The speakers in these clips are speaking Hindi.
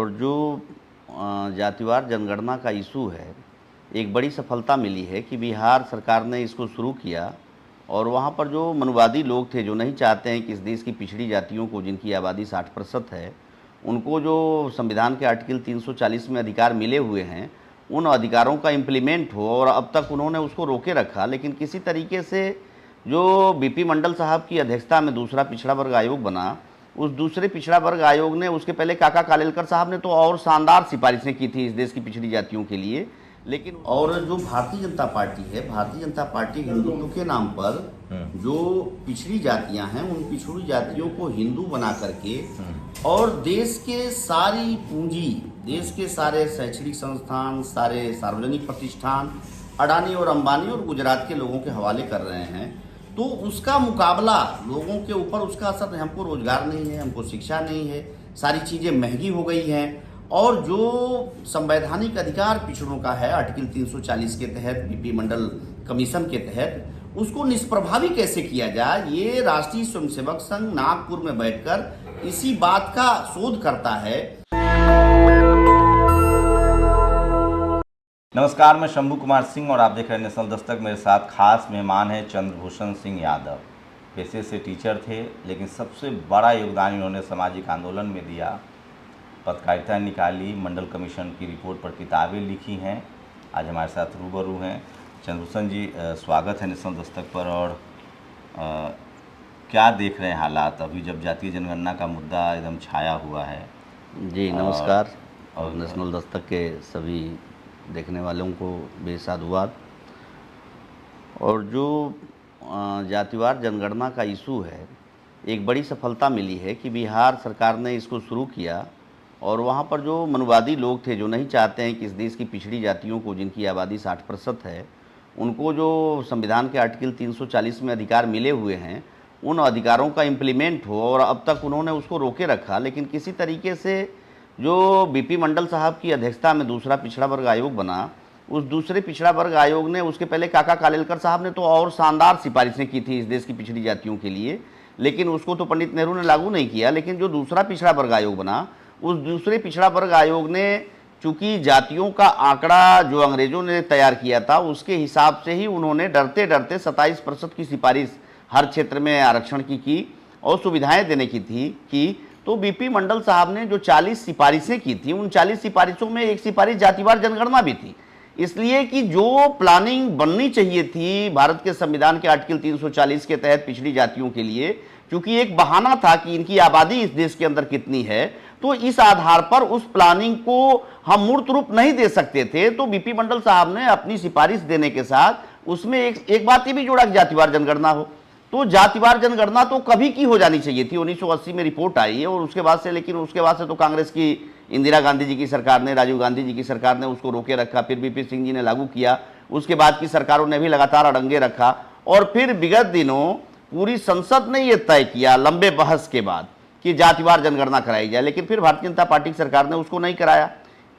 और जो जातिवार जनगणना का इशू है, एक बड़ी सफलता मिली है कि बिहार सरकार ने इसको शुरू किया और वहाँ पर जो मनुवादी लोग थे, जो नहीं चाहते हैं कि इस देश की पिछड़ी जातियों को, जिनकी आबादी 60% है, उनको जो संविधान के आर्टिकल 340 में अधिकार मिले हुए हैं, उन अधिकारों का इम्प्लीमेंट हो, और अब तक उन्होंने उसको रोके रखा। लेकिन किसी तरीके से जो बीपी मंडल साहब की अध्यक्षता में दूसरा पिछड़ा वर्ग आयोग बना, उस दूसरे पिछड़ा वर्ग आयोग ने, उसके पहले काका कालेलकर साहब ने तो और शानदार सिफारिशें की थी इस देश की पिछड़ी जातियों के लिए। लेकिन और जो भारतीय जनता पार्टी है, भारतीय जनता पार्टी हिंदुत्व के नाम पर जो पिछड़ी जातियां हैं, उन पिछड़ी जातियों को हिंदू बना करके और देश के सारी पूंजी, देश के सारे शैक्षणिक संस्थान, सारे सार्वजनिक प्रतिष्ठान अडानी और अंबानी और गुजरात के लोगों के हवाले कर रहे हैं। तो उसका मुकाबला लोगों के ऊपर, उसका असर, हमको रोजगार नहीं है, हमको शिक्षा नहीं है, सारी चीज़ें महंगी हो गई हैं। और जो संवैधानिक अधिकार पिछड़ों का है आर्टिकल 340 के तहत, बीपी मंडल कमीशन के तहत, उसको निष्प्रभावी कैसे किया जाए, ये राष्ट्रीय स्वयंसेवक संघ नागपुर में बैठकर इसी बात का शोध करता है। नमस्कार, मैं शंभू कुमार सिंह और आप देख रहे हैं नेशनल दस्तक। मेरे साथ खास मेहमान हैं चंद्रभूषण सिंह यादव। पेशे से टीचर थे, लेकिन सबसे बड़ा योगदान इन्होंने सामाजिक आंदोलन में दिया। पत्रकारिता निकाली, मंडल कमीशन की रिपोर्ट पर किताबें लिखी हैं। आज हमारे साथ रूबरू हैं। चंद्रभूषण जी, स्वागत है नेशनल दस्तक पर। और क्या देख रहे हैं हालात अभी, जब जातीय जनगणना का मुद्दा एकदम छाया हुआ है? जी नमस्कार, और नेशनल दस्तक के सभी देखने वालों को बेसाधुवाद। और जो जातिवार जनगणना का इशू है, एक बड़ी सफलता मिली है कि बिहार सरकार ने इसको शुरू किया और वहाँ पर जो मनुवादी लोग थे, जो नहीं चाहते हैं कि इस देश की पिछड़ी जातियों को, जिनकी आबादी 60% है, उनको जो संविधान के आर्टिकल 340 में अधिकार मिले हुए हैं, उन अधिकारों का इम्प्लीमेंट हो, और अब तक उन्होंने उसको रोके रखा। लेकिन किसी तरीके से जो बीपी मंडल साहब की अध्यक्षता में दूसरा पिछड़ा वर्ग आयोग बना, उस दूसरे पिछड़ा वर्ग आयोग ने, उसके पहले काका कालेलकर साहब ने तो और शानदार सिफारिशें की थी इस देश की पिछड़ी जातियों के लिए, लेकिन उसको तो पंडित नेहरू ने लागू नहीं किया। लेकिन जो दूसरा पिछड़ा वर्ग आयोग बना, उस दूसरे पिछड़ा वर्ग आयोग ने, चूंकि जातियों का आंकड़ा जो अंग्रेजों ने तैयार किया था, उसके हिसाब से ही उन्होंने डरते डरते 27% की सिफारिश हर क्षेत्र में आरक्षण की और सुविधाएं देने की थी। तो बीपी मंडल साहब ने जो 40 सिफारिशें की थी, उन 40 सिफारिशों में एक सिफारिश जातिवार जनगणना भी थी। इसलिए कि जो प्लानिंग बननी चाहिए थी भारत के संविधान के आर्टिकल 340 के तहत पिछड़ी जातियों के लिए, क्योंकि एक बहाना था कि इनकी आबादी इस देश के अंदर कितनी है, तो इस आधार पर उस प्लानिंग को हम मूर्त रूप नहीं दे सकते थे। तो बीपी मंडल साहब ने अपनी सिफारिश देने के साथ उसमें एक बात ये भी जोड़ा कि जातिवार जनगणना हो। तो जातिवार जनगणना तो कभी की हो जानी चाहिए थी, 1980 में रिपोर्ट आई है, और उसके बाद से, लेकिन उसके बाद से तो कांग्रेस की, इंदिरा गांधी जी की सरकार ने, राजीव गांधी जी की सरकार ने उसको रोके रखा, फिर बीपी सिंह जी ने लागू किया, उसके बाद की सरकारों ने भी लगातार अड़ंगे रखा, और फिर विगत दिनों पूरी संसद ने यह तय किया लंबे बहस के बाद कि जातिवार जनगणना कराई जाए। लेकिन फिर भारतीय जनता पार्टी की सरकार ने उसको नहीं कराया।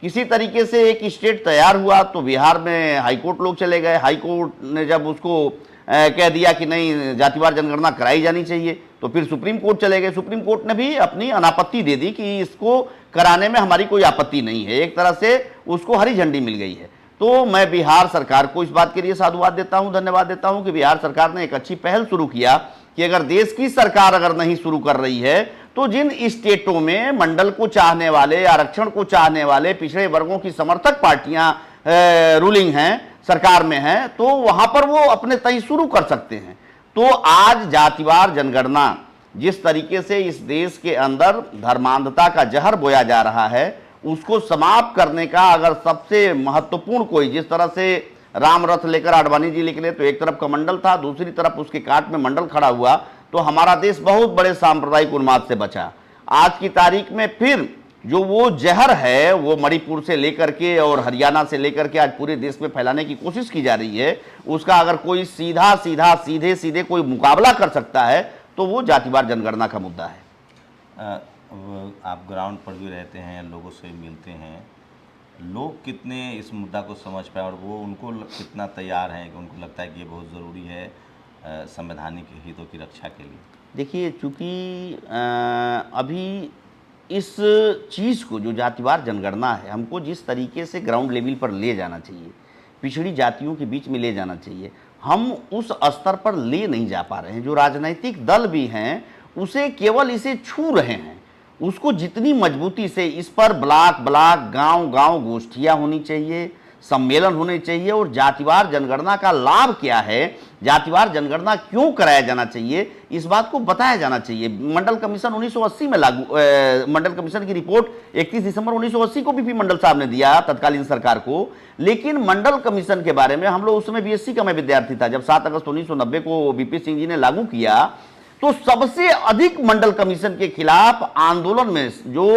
किसी तरीके से एक स्टेट तैयार हुआ, तो बिहार में हाईकोर्ट लोग चले गए। हाईकोर्ट ने जब उसको कह दिया कि नहीं, जातिवार जनगणना कराई जानी चाहिए, तो फिर सुप्रीम कोर्ट चले गए। सुप्रीम कोर्ट ने भी अपनी अनापत्ति दे दी कि इसको कराने में हमारी कोई आपत्ति नहीं है, एक तरह से उसको हरी झंडी मिल गई है। तो मैं बिहार सरकार को इस बात के लिए साधुवाद देता हूं, धन्यवाद देता हूं कि बिहार सरकार ने एक अच्छी पहल शुरू किया कि अगर देश की सरकार अगर नहीं शुरू कर रही है, तो जिन स्टेटों में मंडल को चाहने वाले, आरक्षण को चाहने वाले पिछड़े वर्गों की समर्थक पार्टियां रूलिंग हैं, सरकार में है, तो वहां पर वो अपने तय शुरू कर सकते हैं। तो आज जातिवार जनगणना जिस तरीके से इस देश के अंदर धर्मांधता का जहर बोया जा रहा है, उसको समाप्त करने का अगर सबसे महत्वपूर्ण कोई, जिस तरह से राम रथ लेकर आडवाणी जी निकले, तो एक तरफ कमंडल था, दूसरी तरफ उसके काट में मंडल खड़ा हुआ, तो हमारा देश बहुत बड़े सांप्रदायिक उन्माद से बचा। आज की तारीख में फिर जो वो जहर है, वो मणिपुर से लेकर के और हरियाणा से लेकर के आज पूरे देश में फैलाने की कोशिश की जा रही है, उसका अगर कोई सीधे सीधे कोई मुकाबला कर सकता है, तो वो जातिवार जनगणना का मुद्दा है। आप ग्राउंड पर भी रहते हैं, लोगों से मिलते हैं, लोग कितने इस मुद्दा को समझ पाए और वो उनको कितना तैयार हैं कि उनको लगता है कि ये बहुत ज़रूरी है संवैधानिक हितों की रक्षा के लिए? देखिए, चूँकि अभी इस चीज़ को, जो जातिवार जनगणना है, हमको जिस तरीके से ग्राउंड लेवल पर ले जाना चाहिए, पिछड़ी जातियों के बीच में ले जाना चाहिए, हम उस स्तर पर ले नहीं जा पा रहे हैं। जो राजनीतिक दल भी हैं उसे केवल इसे छू रहे हैं। उसको जितनी मजबूती से इस पर ब्लॉक ब्लॉक, गांव गांव गोष्ठियां होनी चाहिए, सम्मेलन होने चाहिए, और जातिवार जनगणना का लाभ क्या है, जातिवार जनगणना क्यों कराया जाना चाहिए, इस बात को बताया जाना चाहिए। मंडल कमीशन 1980 में मंडल कमीशन की रिपोर्ट 31 दिसंबर 1980 को बीपी मंडल साहब ने दिया तत्कालीन सरकार को। लेकिन मंडल कमीशन के बारे में हम लोग, उस समय बीएससी का मैं विद्यार्थी था जब 7 अगस्त 1990 को बीपी सिंह जी ने लागू किया, तो सबसे अधिक मंडल कमीशन के खिलाफ आंदोलन में जो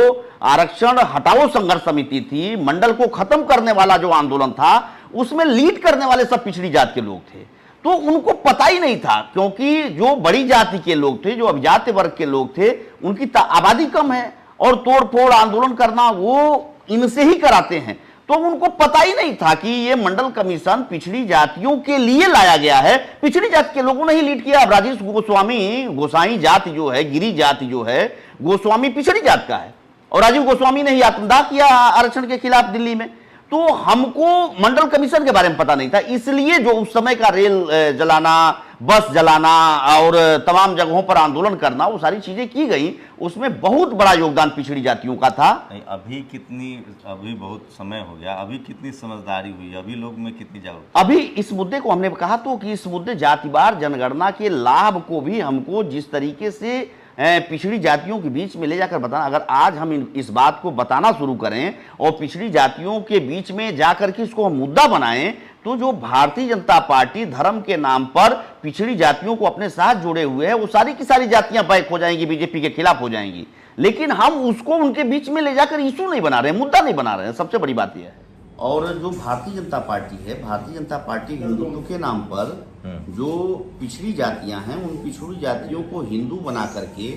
आरक्षण हटाओ संघर्ष समिति थी, मंडल को खत्म करने वाला जो आंदोलन था, उसमें लीड करने वाले सब पिछड़ी जात के लोग थे। तो उनको पता ही नहीं था, क्योंकि जो बड़ी जाति के लोग थे, जो अभिजात वर्ग के लोग थे, उनकी आबादी कम है और तोड़ फोड़ आंदोलन करना वो इनसे ही कराते हैं। तो उनको पता ही नहीं था कि ये मंडल कमीशन पिछड़ी जातियों के लिए लाया गया है। पिछड़ी जाति के लोगों ने ही लीड किया। अब राजेश गोस्वामी, गोसाई जाति जो है, गिरी जाति जो है, गोस्वामी पिछड़ी जात का है, और राजीव गोस्वामी ने ही आत्मदाह किया आरक्षण के खिलाफ दिल्ली में। तो हमको मंडल कमीशन के बारे में पता नहीं था, इसलिए जो उस समय का रेल जलाना, बस जलाना और तमाम जगहों पर आंदोलन करना, वो सारी चीजें की गई, उसमें बहुत बड़ा योगदान पिछड़ी जातियों का था। अभी बहुत समय हो गया, अभी कितनी समझदारी हुई, अभी लोग में कितनी जागरूकता? अभी इस मुद्दे को हमने कहा तो कि इस मुद्दे जातिवार जनगणना के लाभ को भी हमको जिस तरीके से पिछड़ी जातियों के बीच में ले जाकर बताना, अगर आज हम इस बात को बताना शुरू करें और पिछड़ी जातियों के बीच में जाकर के इसको हम मुद्दा बनाएं, तो जो भारतीय जनता पार्टी धर्म के नाम पर पिछड़ी जातियों को अपने साथ जोड़े हुए है, वो सारी की सारी जातियां बैक हो जाएंगी, बीजेपी के खिलाफ हो जाएंगी। लेकिन हम उसको उनके बीच में ले जाकर इशू नहीं बना रहे हैं, मुद्दा नहीं बना रहे हैं, सबसे बड़ी बात यह है। और जो भारतीय जनता पार्टी है, भारतीय जनता पार्टी हिंदुत्व के नाम पर जो पिछड़ी जातियां हैं, उन पिछड़ी जातियों को हिंदू बना करके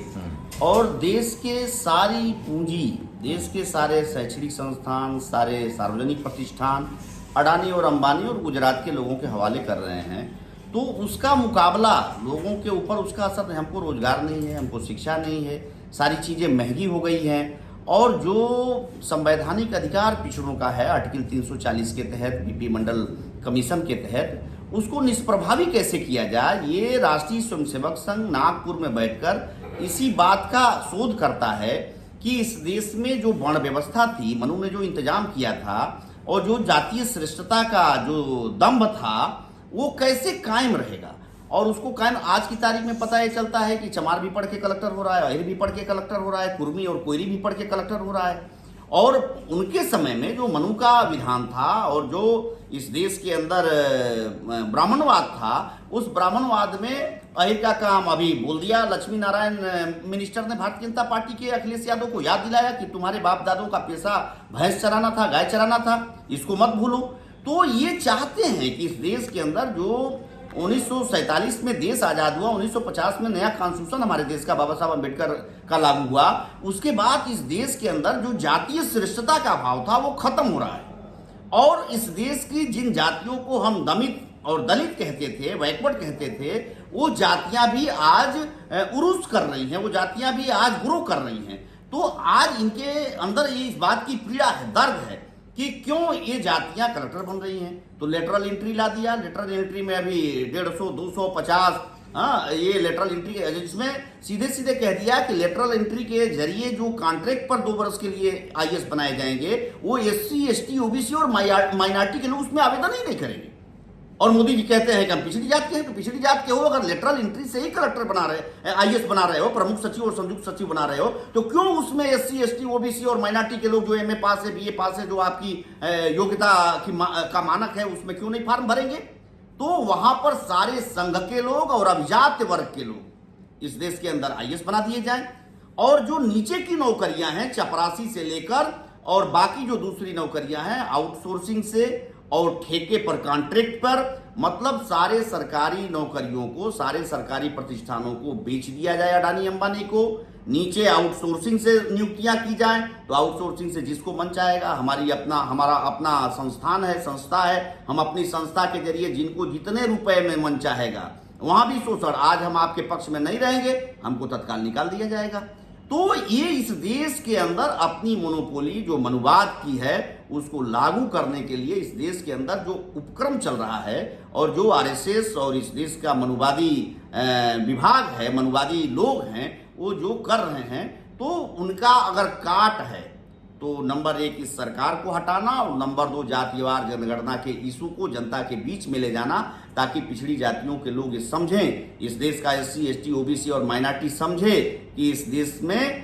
और देश के सारी पूंजी, देश के सारे शैक्षणिक संस्थान, सारे सार्वजनिक प्रतिष्ठान अडानी और अंबानी और गुजरात के लोगों के हवाले कर रहे हैं। तो उसका मुकाबला लोगों के ऊपर, उसका असर, हमको रोजगार नहीं है, हमको शिक्षा नहीं है, सारी चीज़ें महंगी हो गई हैं। और जो संवैधानिक अधिकार पिछड़ों का है आर्टिकल 340 के तहत, बीपी मंडल कमीशन के तहत, उसको निष्प्रभावी कैसे किया जाए, ये राष्ट्रीय स्वयंसेवक संघ नागपुर में बैठकर इसी बात का शोध करता है कि इस देश में जो वर्ण व्यवस्था थी, मनु ने जो इंतजाम किया था, और जो जातीय श्रेष्ठता का जो दम्भ था, वो कैसे कायम रहेगा। और उसको कायम आज की तारीख में पता ये चलता है कि चमार भी पढ़ के कलेक्टर हो रहा है, अहिर भी पढ़ के कलेक्टर हो रहा है, कुर्मी और कोयरी भी पढ़ के कलेक्टर हो रहा है। और उनके समय में जो मनु का विधान था और जो इस देश के अंदर ब्राह्मणवाद था, उस ब्राह्मणवाद में अहिर का काम अभी बोल दिया। लक्ष्मी नारायण मिनिस्टर ने भारतीय जनता पार्टी के अखिलेश यादव को याद दिलाया कि तुम्हारे बाप दादों का पेशा भैंस चराना था, गाय चराना था, इसको मत भूलो। तो ये चाहते हैं कि इस देश के अंदर जो 1947 में देश आजाद हुआ, 1950 में नया कॉन्स्टिट्यूशन हमारे देश का बाबा साहब अम्बेडकर का लागू हुआ, उसके बाद इस देश के अंदर जो जातीय श्रेष्ठता का भाव था वो खत्म हो रहा है। और इस देश की जिन जातियों को हम दमित और दलित कहते थे, बैकवर्ड कहते थे, वो जातियां भी आज उरूज कर रही हैं, वो जातियां भी आज ग्रो कर रही हैं। तो आज इनके अंदर ये इस बात की पीड़ा है, दर्द है कि क्यों ये जातियां कलेक्टर बन रही हैं। तो लेटरल एंट्री ला दिया, लेटरल एंट्री में अभी 150, 200, 50, ये लेटरल एंट्री, जिसमें सीधे सीधे कह दिया कि लेटरल एंट्री के जरिए जो कॉन्ट्रैक्ट पर 2 वर्ष के लिए आईएएस बनाए जाएंगे, वो एससी, एसटी, ओबीसी और माइनॉरिटी के लोग उसमें आवेदन ही नहीं करेंगे। और मोदी जी कहते हैं कि हम पिछड़ी जात के हैं, तो पिछड़ी जात के हो, अगर लेटरल एंट्री से ही कलेक्टर बना रहे, आईएएस बना रहे हो, प्रमुख सचिव और संयुक्त सचिव बना रहे हो, तो क्यों उसमें एससी, एसटी, ओबीसी और माइनॉरिटी के लोग जो एमए पास है, बीए पास है, जो आपकी योग्यता का मानक है, उसमें क्यों नहीं फॉर्म भरेंगे? तो वहां पर सारे संघ के लोग और अभिजात वर्ग के लोग इस देश के अंदर आईएएस बना दिए जाए, और जो नीचे की नौकरियां हैं, चपरासी से लेकर और बाकी जो दूसरी नौकरियां हैं, आउटसोर्सिंग से और ठेके पर, कॉन्ट्रैक्ट पर, मतलब सारे सरकारी नौकरियों को, सारे सरकारी प्रतिष्ठानों को बेच दिया जाए अडानी अंबानी को। नीचे आउटसोर्सिंग से नियुक्तियां की जाएं, तो आउटसोर्सिंग से जिसको मन चाहेगा, हमारा अपना संस्थान है, संस्था है, हम अपनी संस्था के जरिए जिनको जितने रुपए में मन चाहेगा, वहां भी शोषण। आज हम आपके पक्ष में नहीं रहेंगे, हमको तत्काल निकाल दिया जाएगा। तो ये इस देश के अंदर अपनी मोनोपोली जो मनुवाद की है उसको लागू करने के लिए इस देश के अंदर जो उपक्रम चल रहा है और जो आरएसएस और इस देश का मनुवादी विभाग है, मनुवादी लोग हैं, वो जो कर रहे हैं, तो उनका अगर काट है तो नंबर 1 इस सरकार को हटाना और नंबर 2 जातिवार जनगणना के इशू को जनता के बीच में ले जाना, ताकि पिछड़ी जातियों के लोग ये समझें, इस देश का SC ST OBC और माइनॉरिटी समझे कि इस देश में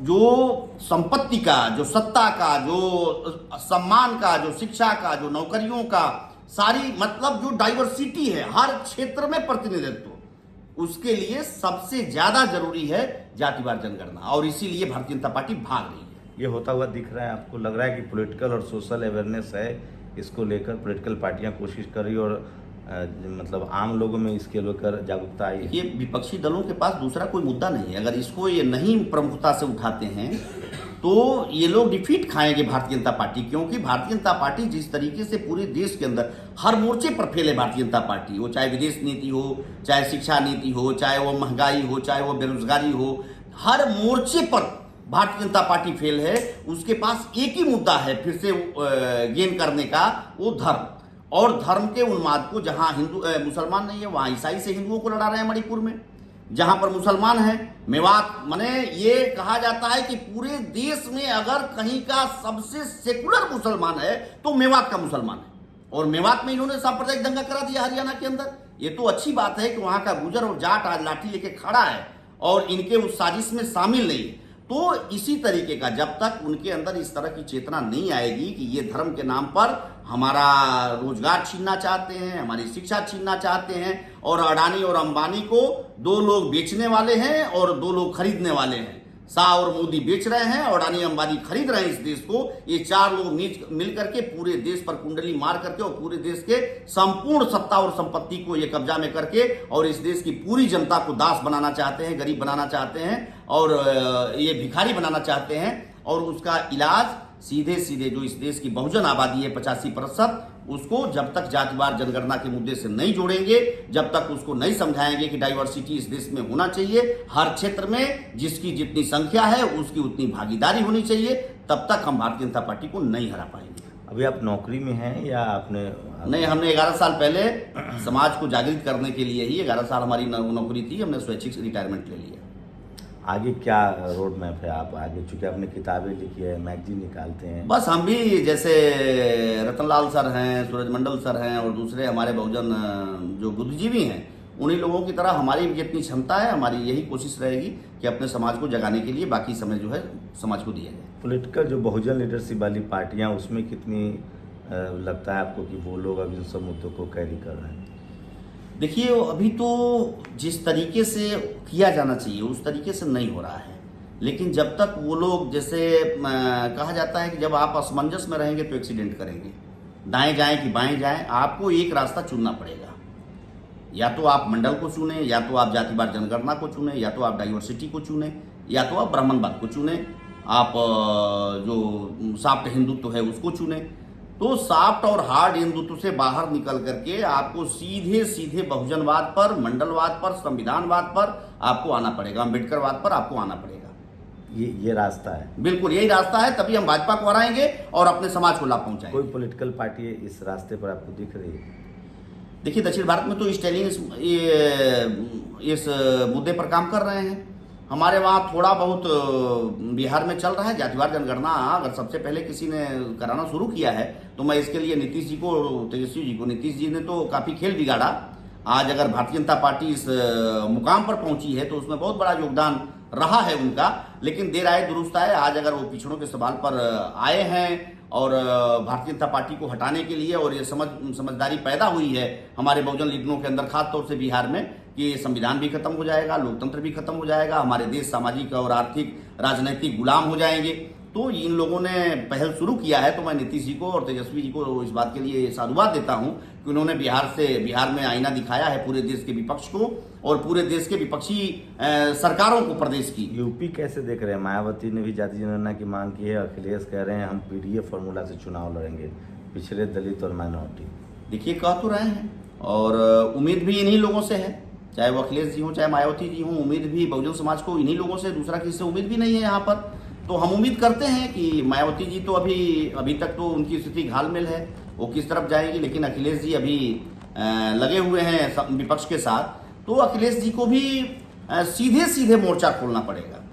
जो संपत्ति का, जो सत्ता का, जो सम्मान का, जो शिक्षा का, जो नौकरियों का, सारी मतलब जो डाइवर्सिटी है हर क्षेत्र में प्रतिनिधित्व, उसके लिए सबसे ज्यादा जरूरी है जातिवार जनगणना, और इसीलिए भारतीय जनता पार्टी भाग रही है। ये होता हुआ दिख रहा है आपको? लग रहा है कि पॉलिटिकल और सोशल अवेयरनेस है, इसको लेकर पॉलिटिकल पार्टियां कोशिश कर रही और मतलब आम लोगों में इसके लेकर जागरूकता आई है? ये विपक्षी दलों के पास दूसरा कोई मुद्दा नहीं है। अगर इसको ये नहीं प्रमुखता से उठाते हैं तो ये लोग डिफीट खाएंगे भारतीय जनता पार्टी, क्योंकि भारतीय जनता पार्टी जिस तरीके से पूरे देश के अंदर हर मोर्चे पर फेल है भारतीय जनता पार्टी, वो चाहे विदेश नीति हो, चाहे शिक्षा नीति हो, चाहे वो महंगाई हो, चाहे वो बेरोजगारी हो, हर मोर्चे पर भारतीय जनता पार्टी फेल है। उसके पास एक ही मुद्दा है फिर से गेन करने का, वो धर्म, और धर्म के उन्माद को, जहां हिंदू मुसलमान नहीं है वहां ईसाई से हिंदुओं को लड़ा रहे हैं मणिपुर में, जहां पर मुसलमान है मेवात, माने ये कहा जाता है कि पूरे देश में अगर कहीं का सबसे सेकुलर मुसलमान है तो मेवात का मुसलमान है, और मेवात में इन्होंने सांप्रदायिक दंगा करा दिया हरियाणा के अंदर। ये तो अच्छी बात है कि वहां का गुजर और जाट आज लाठी लेके खड़ा है और इनके उस साजिश में शामिल नहीं। तो इसी तरीके का जब तक उनके अंदर इस तरह की चेतना नहीं आएगी कि ये धर्म के नाम पर हमारा रोजगार छीनना चाहते हैं, हमारी शिक्षा छीनना चाहते हैं, और अडानी और अंबानी को 2 लोग बेचने वाले हैं और 2 लोग खरीदने वाले हैं। शाह और मोदी बेच रहे हैं और अडानी अंबानी खरीद रहे हैं इस देश को। ये 4 लोग मिल करके पूरे देश पर कुंडली मार करके और पूरे देश के संपूर्ण सत्ता और संपत्ति को ये कब्जा में करके और इस देश की पूरी जनता को दास बनाना चाहते हैं, गरीब बनाना चाहते हैं और ये भिखारी बनाना चाहते हैं। और उसका इलाज सीधे सीधे जो इस देश की बहुजन आबादी है 85%, उसको जब तक जातिवार जनगणना के मुद्दे से नहीं जोड़ेंगे, जब तक उसको नहीं समझाएंगे कि डाइवर्सिटी इस देश में होना चाहिए, हर क्षेत्र में जिसकी जितनी संख्या है उसकी उतनी भागीदारी होनी चाहिए, तब तक हम भारतीय जनता पार्टी को नहीं हरा पाएंगे। अभी आप नौकरी में हैं या आपने? नहीं, हमने 11 साल पहले समाज को जागृत करने के लिए ही 11 साल हमारी नौकरी थी, हमने स्वैच्छिक रिटायरमेंट ले लिया। आगे क्या रोड मैप है? आप आगे, चूंकि आपने किताबें लिखी है, मैगजीन निकालते हैं, बस हम भी जैसे रतनलाल सर हैं, सूरज मंडल सर हैं और दूसरे हमारे बहुजन जो बुद्धिजीवी हैं, उन्हीं लोगों की तरह हमारी जितनी क्षमता है, हमारी यही कोशिश रहेगी कि अपने समाज को जगाने के लिए बाकी समय जो है समाज को दिया जाए। पॉलिटिकल जो बहुजन लीडरशिप वाली पार्टियां, उसमें कितनी लगता है आपको कि वो लोग अब इन सब मुद्दों को कैरी कर रहे हैं? देखिए, अभी तो जिस तरीके से किया जाना चाहिए उस तरीके से नहीं हो रहा है, लेकिन जब तक वो लोग, जैसे कहा जाता है कि जब आप असमंजस में रहेंगे तो एक्सीडेंट करेंगे, दाएं जाएं कि बाएं जाएं, आपको एक रास्ता चुनना पड़ेगा। या तो आप मंडल को चुने, या तो आप जातिवार जनगणना को चुने, या तो आप डाइवर्सिटी को चुने, या तो आप ब्राह्मणवाद को चुने, आप जो सॉफ्ट हिंदुत्व है उसको चुने। तो सॉफ्ट और हार्ड हिंदुत्व से बाहर निकल करके आपको सीधे सीधे बहुजनवाद पर, मंडलवाद पर, संविधानवाद पर आपको आना पड़ेगा, अम्बेडकरवाद पर आपको आना पड़ेगा। ये रास्ता है, बिल्कुल यही रास्ता है, तभी हम भाजपा को हराएंगे और अपने समाज को लाभ पहुंचाएंगे। कोई पॉलिटिकल पार्टी इस रास्ते पर आपको दिख रही है? देखिए, दक्षिण भारत में तो स्टालिन इस मुद्दे पर काम कर रहे हैं। हमारे वहाँ थोड़ा बहुत बिहार में चल रहा है जातिवार जनगणना। अगर सबसे पहले किसी ने कराना शुरू किया है तो मैं इसके लिए नीतीश जी को, तेजस्वी जी को, नीतीश जी ने तो काफ़ी खेल बिगाड़ा। आज अगर भारतीय जनता पार्टी इस मुकाम पर पहुंची है तो उसमें बहुत बड़ा योगदान रहा है उनका, लेकिन देर आए दुरुस्त आए। आज अगर वो पिछड़ों के सवाल पर आए हैं और भारतीय जनता पार्टी को हटाने के लिए, और ये समझदारी पैदा हुई है हमारे बहुजन लीडरों के अंदर, खास तौर से बिहार में, कि संविधान भी खत्म हो जाएगा, लोकतंत्र भी खत्म हो जाएगा, हमारे देश सामाजिक और आर्थिक राजनीतिक गुलाम हो जाएंगे। तो इन लोगों ने पहल शुरू किया है, तो मैं नीतीश जी को और तेजस्वी जी को इस बात के लिए साधुवाद देता हूं कि उन्होंने बिहार में आईना दिखाया है पूरे देश के विपक्ष को और पूरे देश के विपक्षी सरकारों को, प्रदेश की। यूपी कैसे देख रहे हैं? मायावती ने भी जाति जनगणना की मांग की है, अखिलेश कह रहे हैं हम पीडीए फॉर्मूला से चुनाव लड़ेंगे, पिछड़े, दलित और माइनॉरिटी। देखिए, कह तो रहे हैं और उम्मीद भी इन्हीं लोगों से है। चाहे वो अखिलेश जी हों चाहे मायावती जी हों, उम्मीद भी बहुजन समाज को इन्हीं लोगों से, दूसरा किसी से उम्मीद भी नहीं है यहाँ पर। तो हम उम्मीद करते हैं कि मायावती जी तो अभी तक तो उनकी स्थिति घालमेल है, वो किस तरफ जाएगी, लेकिन अखिलेश जी अभी लगे हुए हैं विपक्ष के साथ। तो अखिलेश जी को भी सीधे सीधे मोर्चा खोलना पड़ेगा।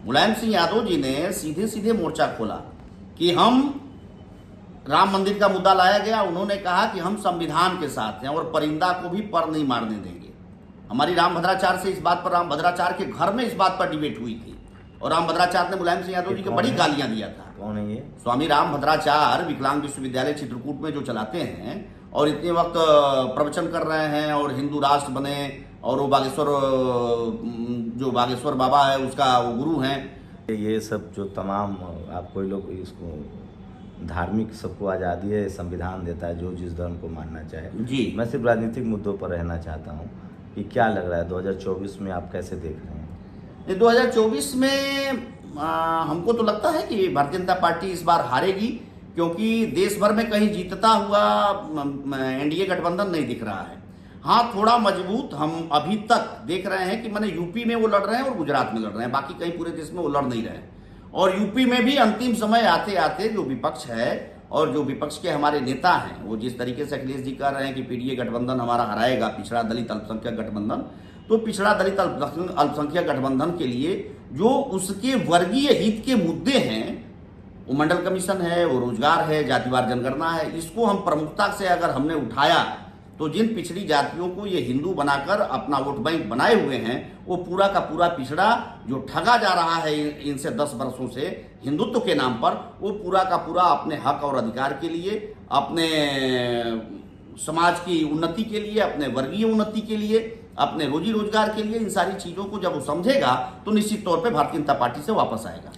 मुलायम सिंह यादव जी ने सीधे सीधे मोर्चा खोला कि हम, राम मंदिर का मुद्दा लाया गया, उन्होंने कहा कि हम संविधान के साथ हैं और परिंदा को भी पर नहीं मारने देंगे। हमारी राम भद्राचार्य से इस बात पर, राम भद्राचार्य के घर में इस बात पर डिबेट हुई थी और राम भद्राचार्य ने मुलायम सिंह यादव जी को बड़ी गालियां दिया था। कौन है ये? स्वामी स्वामी राम भद्राचार्य विकलांग विश्वविद्यालय चित्रकूट में जो चलाते हैं और इतने वक्त प्रवचन कर रहे हैं और हिंदू राष्ट्र बने, और वो जो बागेश्वर बाबा है उसका वो गुरु हैं। ये सब जो तमाम आप कोई लोग इसको धार्मिक, सबको आज़ादी है, संविधान देता है जो जिस धर्म को मानना चाहे जी। मैं सिर्फ राजनीतिक मुद्दों पर रहना चाहता हूँ कि क्या लग रहा है 2024 में आप कैसे देख रहे हैं? 2024 में हमको तो लगता है कि भारतीय जनता पार्टी इस बार हारेगी, क्योंकि देश भर में कहीं जीतता हुआ एनडीए गठबंधन नहीं दिख रहा है। हाँ, थोड़ा मजबूत हम अभी तक देख रहे हैं कि मैंने यूपी में वो लड़ रहे हैं और गुजरात में लड़ रहे हैं, बाकी कहीं पूरे देश में वो लड़ नहीं रहे हैं। और यूपी में भी अंतिम समय आते आते जो विपक्ष है और जो विपक्ष के हमारे नेता हैं, वो जिस तरीके से अखिलेश जी कह रहे हैं कि पीडीए गठबंधन हमारा हराएगा, पिछड़ा दलित अल्पसंख्यक गठबंधन, तो पिछड़ा दलित अल्पसंख्यक गठबंधन के लिए जो उसके वर्गीय हित के मुद्दे हैं, वो मंडल कमीशन है, वो रोजगार है, जातिवार जनगणना है, इसको हम प्रमुखता से अगर हमने उठाया तो जिन पिछड़ी जातियों को ये हिंदू बनाकर अपना वोट बैंक बनाए हुए हैं, वो पूरा का पूरा पिछड़ा जो ठगा जा रहा है इनसे 10 वर्षों से हिंदुत्व के नाम पर, वो पूरा का पूरा अपने हक और अधिकार के लिए, अपने समाज की उन्नति के लिए, अपने वर्गीय उन्नति के लिए, अपने रोजी रोजगार के लिए, इन सारी चीज़ों को जब वो समझेगा तो निश्चित तौर पे भारतीय जनता पार्टी से वापस आएगा।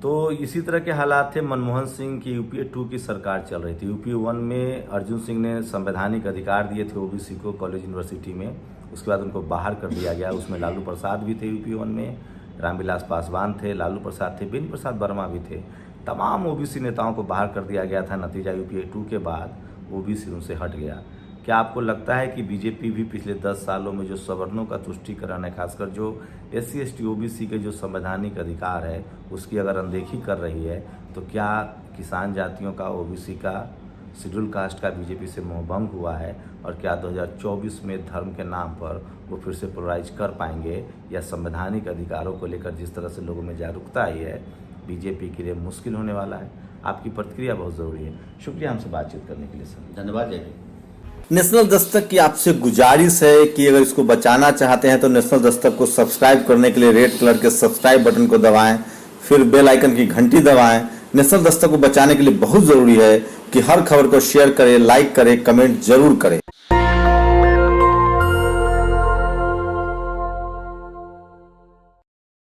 तो इसी तरह के हालात थे। मनमोहन सिंह की यूपीए 2 की सरकार चल रही थी। यूपीए 1 में अर्जुन सिंह ने संवैधानिक अधिकार दिए थे ओबीसी को कॉलेज यूनिवर्सिटी में, उसके बाद उनको बाहर कर दिया गया। उसमें लालू प्रसाद भी थे यूपीए 1 में, रामविलास पासवान थे, लालू प्रसाद थे, बेनी प्रसाद वर्मा भी थे। तमाम ओबीसी नेताओं को बाहर कर दिया गया था। नतीजा यूपीए 2 के बाद ओबीसी उनसे हट गया। क्या आपको लगता है कि बीजेपी भी पिछले 10 सालों में जो सवर्णों का तुष्टीकरण है, खासकर जो SC ST OBC के जो संवैधानिक अधिकार है, उसकी अगर अनदेखी कर रही है, तो क्या किसान जातियों का, OBC का, शेड्यूल कास्ट का बीजेपी से मोहभंग हुआ है? और क्या 2024 में धर्म के नाम पर वो फिर से पोलराइज कर पाएंगे, या संवैधानिक अधिकारों को लेकर जिस तरह से लोगों में जागरूकता आई है, बीजेपी के लिए मुश्किल होने वाला है? आपकी प्रतिक्रिया बहुत ज़रूरी है। शुक्रिया हमसे बातचीत करने के लिए सर। धन्यवाद। जय नेशनल दस्तक की आपसे गुजारिश है कि अगर इसको बचाना चाहते हैं तो नेशनल दस्तक को सब्सक्राइब करने के लिए रेड कलर के सब्सक्राइब बटन को दबाएं, फिर बेल आइकन की घंटी दबाएं। नेशनल दस्तक को बचाने के लिए बहुत जरूरी है कि हर खबर को शेयर करें, लाइक करें, कमेंट जरूर करें।